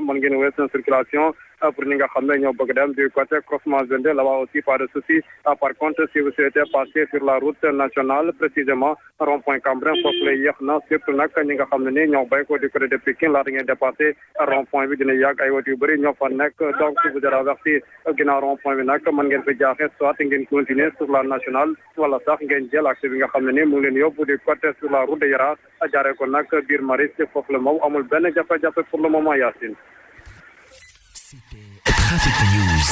mën ngeen wees circulation pour ñi nga xam ne ñoo bëgg dem du côté croisement Zende là-bas aussi pas de souci. Par contre si vous souhaitez passer sur la route nationale précisément rond-point Cambérène foofu lay yéex na surtout nag ñi nga xam ne ni ñoo bay ko du côté de Pikine laata ngeen dépassé rond-point bi dina yàgg ay woto yu bëri ñoo fa nekk donc si vous êtes averti ginnaaw rond-point bi nag mën ngeen fi jaaxee soit ngeen continuer sur la nationale wala sax ngeen jël accès bi nga xam ne ni mu ngi leen yóbbu du côté sur la route de Yara jaaree ko nag biir Maris foofu la moom amul benn jafe-jafe pour le moment Yacine. Trafic News.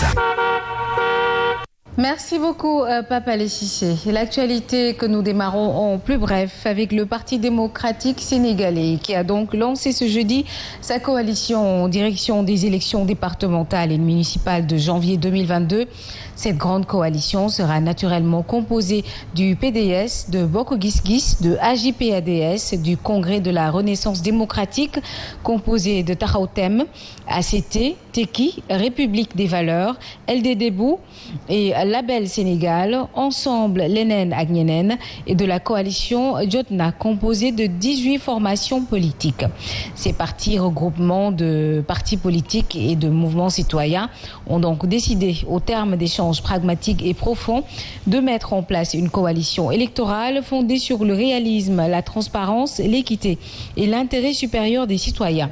Merci beaucoup, Papa Cissé. L'actualité que nous démarrons en plus bref avec le Parti démocratique sénégalais qui a donc lancé ce jeudi sa coalition en direction des élections départementales et municipales de janvier 2022. Cette grande coalition sera naturellement composée du PDS, de Bokk Gis Gis, de AJ/PADS, du Congrès de la Renaissance démocratique, composé de Taxawu Thème, ACT, Tekki, République des valeurs, LD Debout et Label Sénégal, Ensemble Leneen ak Ñeneen et de la coalition Jotna, composée de 18 formations politiques. Ces partis, regroupements de partis politiques et de mouvements citoyens, ont donc décidé, au terme d'échanges pragmatiques et profonds, de mettre en place une coalition électorale fondée sur le réalisme, la transparence, l'équité et l'intérêt supérieur des citoyens.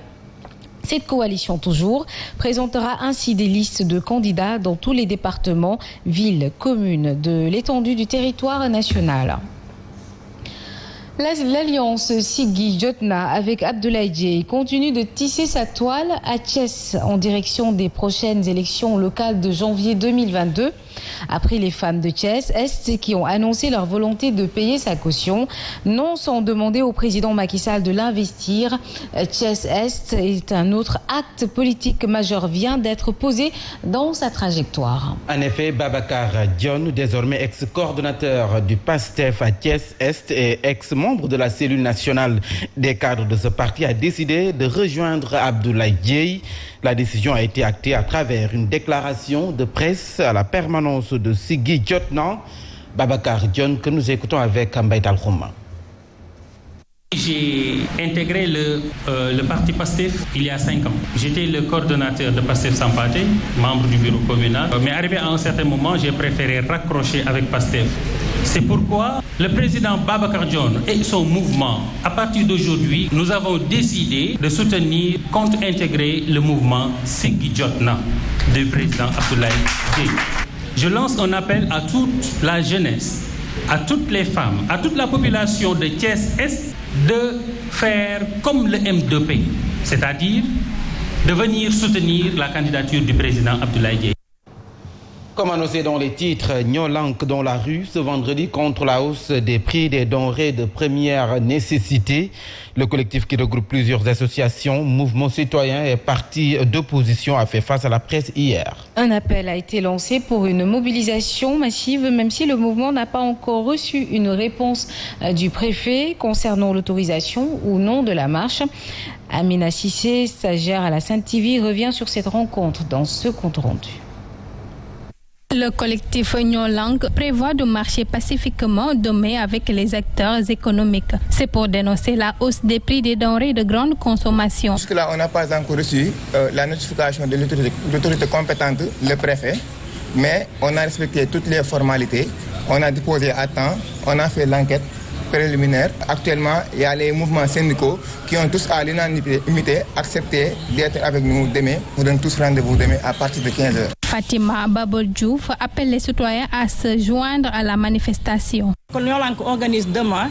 Cette coalition, toujours, présentera ainsi des listes de candidats dans tous les départements, villes, communes de l'étendue du territoire national. L'alliance Siggi Jotna avec Abdoulaye Dièye continue de tisser sa toile à Thiès en direction des prochaines élections locales de janvier 2022. Après les femmes de Thiès-Est qui ont annoncé leur volonté de payer sa caution, non sans demander au président Macky Sall de l'investir, Thiès-Est est un autre acte politique majeur vient d'être posé dans sa trajectoire. En effet, Babacar Dione, désormais ex-coordonnateur du PASTEF à Thiès-Est et ex-membre de la cellule nationale des cadres de ce parti, a décidé de rejoindre Abdoulaye Dièye. La décision a été actée à travers une déclaration de presse à la permanence de Siggi Jotna. Babacar Dione, que nous écoutons avec Mbaye Dalkhouma. J'ai intégré le parti PASTEF il y a 5 ans. J'étais le coordonnateur de PASTEF Sampaté, membre du bureau communal. Mais arrivé à un certain moment, j'ai préféré raccrocher avec PASTEF. C'est pourquoi le président Babacar Dione et son mouvement, à partir d'aujourd'hui, nous avons décidé de soutenir, compte intégrer le mouvement Siggi Jotna du président Abdoulaye Dièye. Je lance un appel à toute la jeunesse, à toutes les femmes, à toute la population de Thiès-Est de faire comme le M2P, c'est-à-dire de venir soutenir la candidature du président Abdoulaye Dièye. Comme annoncé dans les titres, Nyolank dans la rue ce vendredi contre la hausse des prix des denrées de première nécessité. Le collectif qui regroupe plusieurs associations, mouvements citoyens et partis d'opposition a fait face à la presse hier. Un appel a été lancé pour une mobilisation massive, même si le mouvement n'a pas encore reçu une réponse du préfet concernant l'autorisation ou non de la marche. Amina Cissé, stagiaire à la Sainte TV, revient sur cette rencontre dans ce compte rendu. Le collectif Nyolank prévoit de marcher pacifiquement demain avec les acteurs économiques. C'est pour dénoncer la hausse des prix des denrées de grande consommation. Jusque-là, on n'a pas encore reçu la notification de l'autorité compétente, le préfet, mais on a respecté toutes les formalités, on a déposé à temps, on a fait l'enquête préliminaire. Actuellement, il y a les mouvements syndicaux qui ont tous à l'unanimité accepté d'être avec nous demain. Nous donnons tous rendez-vous demain à partir de 15h. Fatima Babol Diouf appelle les citoyens à se joindre à la manifestation. Nyolank organise demain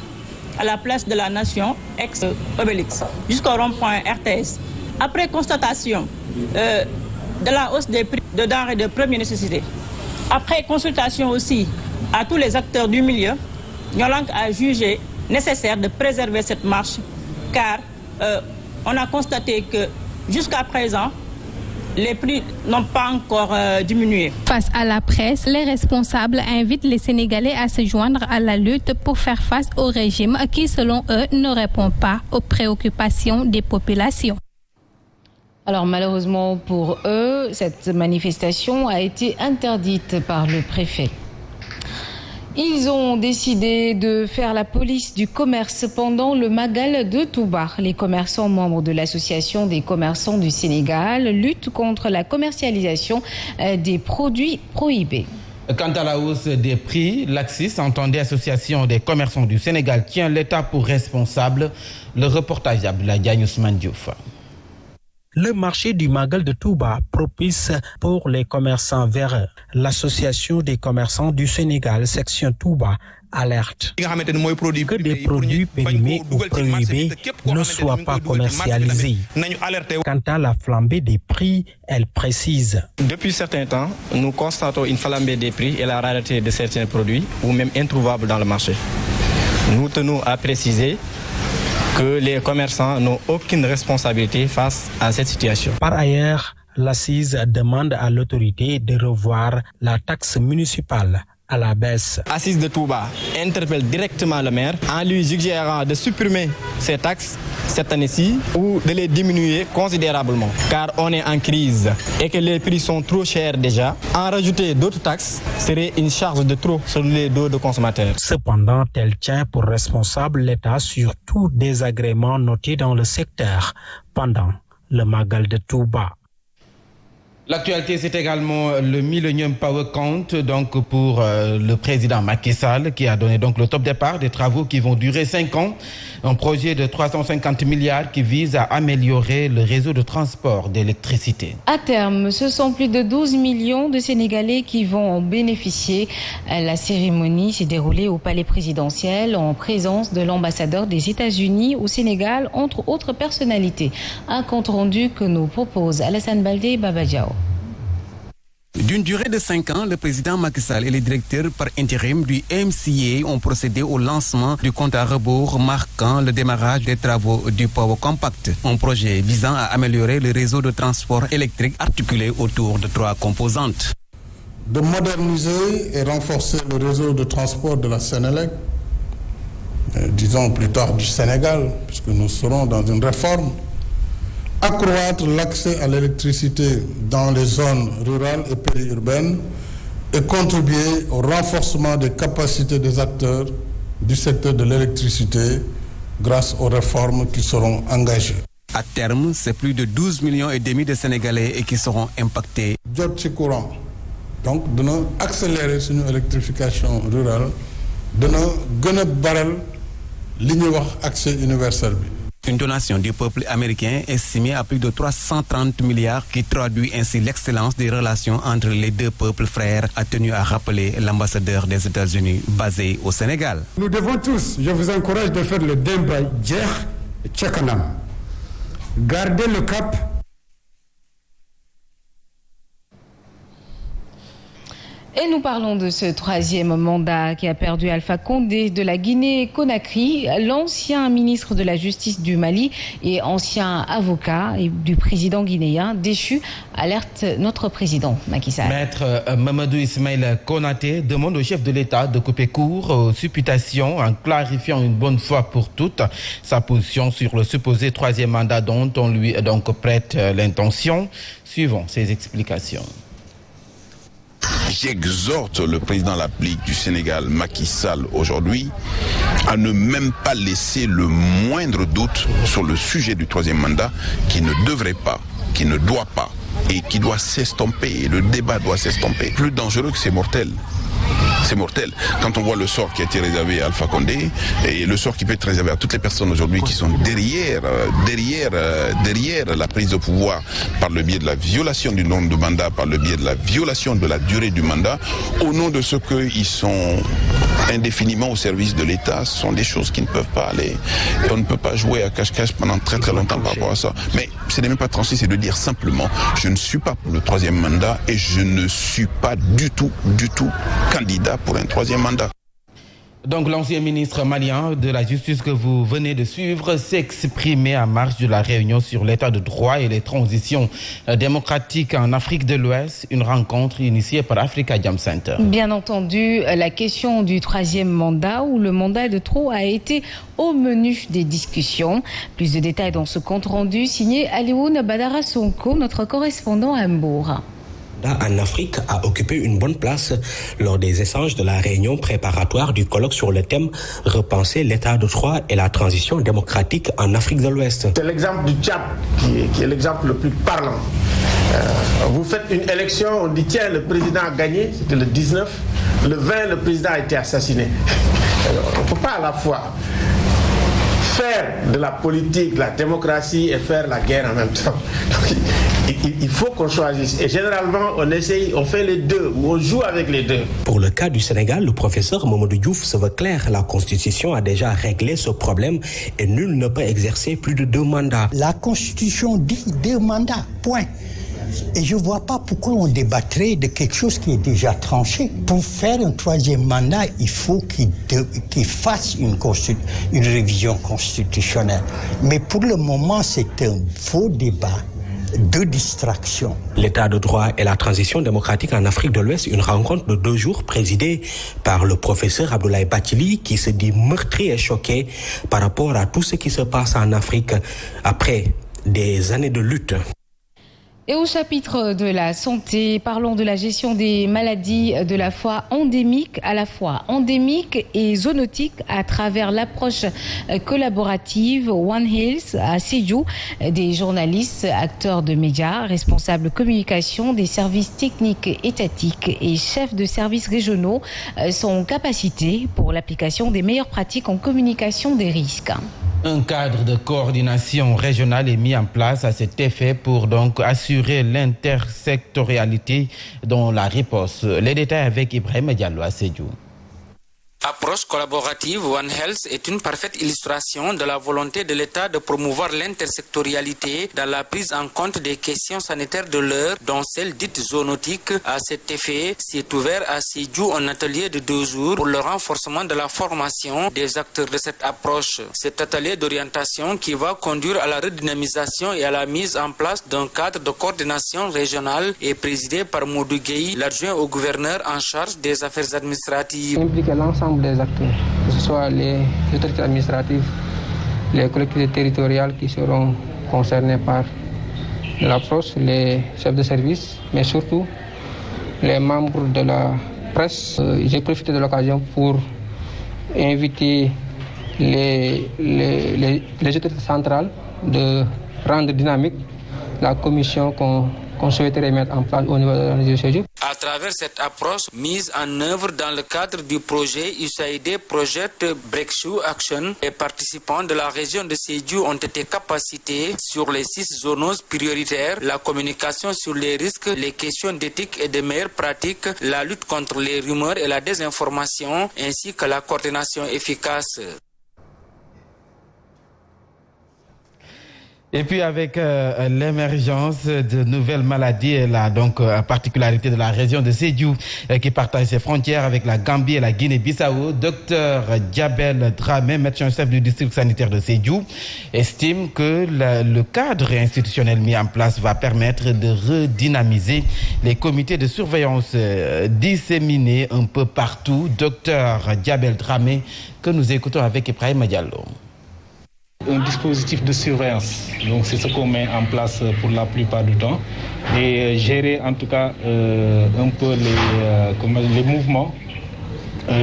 à la place de la Nation, ex-Obélix, jusqu'au rond-point RTS. Après constatation de la hausse des prix de denrées de première nécessité, après consultation aussi à tous les acteurs du milieu, Nyolank a jugé nécessaire de préserver cette marche car on a constaté que jusqu'à présent, les prix n'ont pas encore diminué. Face à la presse, les responsables invitent les Sénégalais à se joindre à la lutte pour faire face au régime qui, selon eux, ne répond pas aux préoccupations des populations. Alors malheureusement pour eux, cette manifestation a été interdite par le préfet. Ils ont décidé de faire la police du commerce pendant le Magal de Touba. Les commerçants membres de l'Association des commerçants du Sénégal luttent contre la commercialisation des produits prohibés. Quant à la hausse des prix, l'AXIS, entendez Association des commerçants du Sénégal, tient l'État pour responsable. Le reportage d'Abdoulaye Diagne Ousmane Diouf. Le marché du Magal de Touba, propice pour les commerçants véreux. L'Association des commerçants du Sénégal, section Touba, alerte que des produits périmés ou prohibés ne soient pas commercialisés. Quant à la flambée des prix, elle précise. Depuis certains temps, nous constatons une flambée des prix et la rareté de certains produits ou même introuvables dans le marché. Nous tenons à préciser que les commerçants n'ont aucune responsabilité face à cette situation. Par ailleurs, l'Assise demande à l'autorité de revoir la taxe municipale à la baisse. Assise de Touba interpelle directement le maire en lui suggérant de supprimer ces taxes cette année-ci ou de les diminuer considérablement. Car on est en crise et que les prix sont trop chers déjà. En rajouter d'autres taxes serait une charge de trop sur les dos de consommateurs. Cependant, elle tient pour responsable l'État sur tout désagrément noté dans le secteur pendant le Magal de Touba. L'actualité, c'est également le Millennium Power Count, donc pour le président Macky Sall, qui a donné donc le top départ des travaux qui vont durer 5 ans. Un projet de 350 milliards qui vise à améliorer le réseau de transport d'électricité. À terme, ce sont plus de 12 millions de Sénégalais qui vont en bénéficier. La cérémonie s'est déroulée au palais présidentiel en présence de l'ambassadeur des États-Unis au Sénégal, entre autres personnalités. Un compte rendu que nous propose Alassane Baldé Baba Diao. D'une durée de 5 ans, le président Macky Sall et les directeurs par intérim du MCA ont procédé au lancement du compte à rebours marquant le démarrage des travaux du Power Compact, un projet visant à améliorer le réseau de transport électrique articulé autour de 3 composantes. De moderniser et renforcer le réseau de transport de la Sénélec, disons plus tard du Sénégal, puisque nous serons dans une réforme. Accroître l'accès à l'électricité dans les zones rurales et périurbaines et contribuer au renforcement des capacités des acteurs du secteur de l'électricité grâce aux réformes qui seront engagées. À terme, c'est plus de 12 millions et demi de Sénégalais qui seront impactés. Jot ci courant. Donc, de nous accélérer sur une électrification rurale, de nous gagner baral accès universel. Une donation du peuple américain estimée à plus de 330 milliards qui traduit ainsi l'excellence des relations entre les deux peuples frères, a tenu à rappeler l'ambassadeur des États-Unis basé au Sénégal. Nous devons tous, je vous encourage de faire le Demba Djer Tchekanam. Gardez le cap. Et nous parlons de ce 3e mandat qui a perdu Alpha Condé de la Guinée-Conakry. L'ancien ministre de la Justice du Mali et ancien avocat du président guinéen déchu alerte notre président Macky Sall. Maître Mamadou Ismaïla Konaté demande au chef de l'État de couper court aux supputations en clarifiant une bonne fois pour toutes sa position sur le supposé 3e mandat dont on lui donc prête l'intention. Suivons ses explications. J'exhorte le président de la République du Sénégal, Macky Sall, aujourd'hui, à ne même pas laisser le moindre doute sur le sujet du 3e mandat qui ne devrait pas, qui ne doit pas et qui doit s'estomper. Et le débat doit s'estomper. Plus dangereux que c'est mortel. C'est mortel. Quand on voit le sort qui a été réservé à Alpha Condé et le sort qui peut être réservé à toutes les personnes aujourd'hui qui sont derrière la prise de pouvoir par le biais de la violation du nombre de mandats, par le biais de la violation de la durée du mandat, au nom de ce qu'ils sont indéfiniment au service de l'État, ce sont des choses qui ne peuvent pas aller. Et on ne peut pas jouer à cache-cache pendant très très longtemps par rapport à ça. Mais ce n'est même pas trancher, c'est de dire simplement, je ne suis pas pour le 3e mandat et je ne suis pas du tout candidat pour un 3e mandat. Donc l'ancien ministre malien de la Justice que vous venez de suivre s'exprimait en marge de la réunion sur l'état de droit et les transitions démocratiques en Afrique de l'Ouest, une rencontre initiée par Africa Jam Center. Bien entendu, la question du 3e mandat ou le mandat de trop a été au menu des discussions. Plus de détails dans ce compte rendu signé Alioune Badara Sonko, notre correspondant à Mbour. mandat en Afrique a occupé une bonne place lors des échanges de la réunion préparatoire du colloque sur le thème « Repenser l'état de droit et la transition démocratique en Afrique de l'Ouest ». C'est l'exemple du Tchad qui est l'exemple le plus parlant. Vous faites une élection, on dit tiens, le président a gagné, c'était le 19, le 20, le président a été assassiné. On ne peut pas à la fois faire de la politique, de la démocratie et faire la guerre en même temps. Donc, il faut qu'on choisisse. Et généralement, on fait les deux, ou on joue avec les deux. Pour le cas du Sénégal, le professeur Mamadou Diouf se veut clair. La Constitution a déjà réglé ce problème et nul ne peut exercer plus de 2 mandats. La Constitution dit 2 mandats, point. Et je ne vois pas pourquoi on débattrait de quelque chose qui est déjà tranché. Pour faire un 3e mandat, il faut qu'il fasse une révision constitutionnelle. Mais pour le moment, c'est un faux débat de distraction. L'état de droit et la transition démocratique en Afrique de l'Ouest, une rencontre de 2 jours présidée par le professeur Abdoulaye Bathily qui se dit meurtri et choqué par rapport à tout ce qui se passe en Afrique après des années de lutte. Et au chapitre de la santé, parlons de la gestion des maladies à la fois endémiques et zoonotiques à travers l'approche collaborative One Health à Sédhiou. Des journalistes, acteurs de médias, responsables communication des services techniques étatiques et chefs de services régionaux sont capacités pour l'application des meilleures pratiques en communication des risques. Un cadre de coordination régionale est mis en place à cet effet pour donc assurer l'intersectorialité dans la riposte. Les détails avec Ibrahim Diallo à Sédhiou. Approche collaborative One Health est une parfaite illustration de la volonté de l'État de promouvoir l'intersectorialité dans la prise en compte des questions sanitaires de l'heure, dont celle dite zoonotique. À cet effet, s'est ouvert à Sédhiou un atelier de 2 jours pour le renforcement de la formation des acteurs de cette approche. Cet atelier d'orientation qui va conduire à la redynamisation et à la mise en place d'un cadre de coordination régionale est présidé par Modou Gueye, l'adjoint au gouverneur en charge des affaires administratives. Impliquer l'ensemble des acteurs, que ce soit les autorités administratives, les collectivités territoriales qui seront concernées par l'approche, les chefs de service, mais surtout les membres de la presse. J'ai profité de l'occasion pour inviter les autorités centrales de rendre dynamique la commission qu'on souhaiterait mettre en place au niveau de la région de Sédhiou. À travers cette approche mise en œuvre dans le cadre du projet USAID Project Breakthrough Action, les participants de la région de Sédhiou ont été capacités sur les 6 zones prioritaires, la communication sur les risques, les questions d'éthique et de meilleures pratiques, la lutte contre les rumeurs et la désinformation, ainsi que la coordination efficace. Et puis avec l'émergence de nouvelles maladies et la particularité de la région de Sédhiou qui partage ses frontières avec la Gambie et la Guinée-Bissau, Dr Diabel Dramé, médecin-chef du district sanitaire de Sédhiou, estime que le cadre institutionnel mis en place va permettre de redynamiser les comités de surveillance disséminés un peu partout. Dr Diabel Dramé, que nous écoutons avec Ibrahim Diallo. Un dispositif de surveillance, donc c'est ce qu'on met en place pour la plupart du temps, et gérer en tout cas un peu les mouvements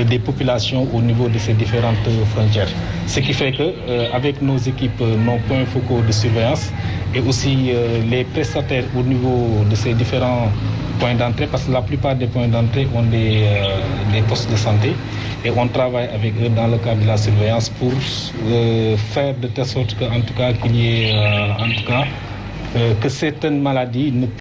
des populations au niveau de ces différentes frontières. Ce qui fait que avec nos équipes, nos points focaux de surveillance et aussi les prestataires au niveau de ces différents points d'entrée, parce que la plupart des points d'entrée ont des postes de santé, et on travaille avec eux dans le cadre de la surveillance pour faire de telle sorte que, en tout cas, qu'il y ait, que certaines maladies ne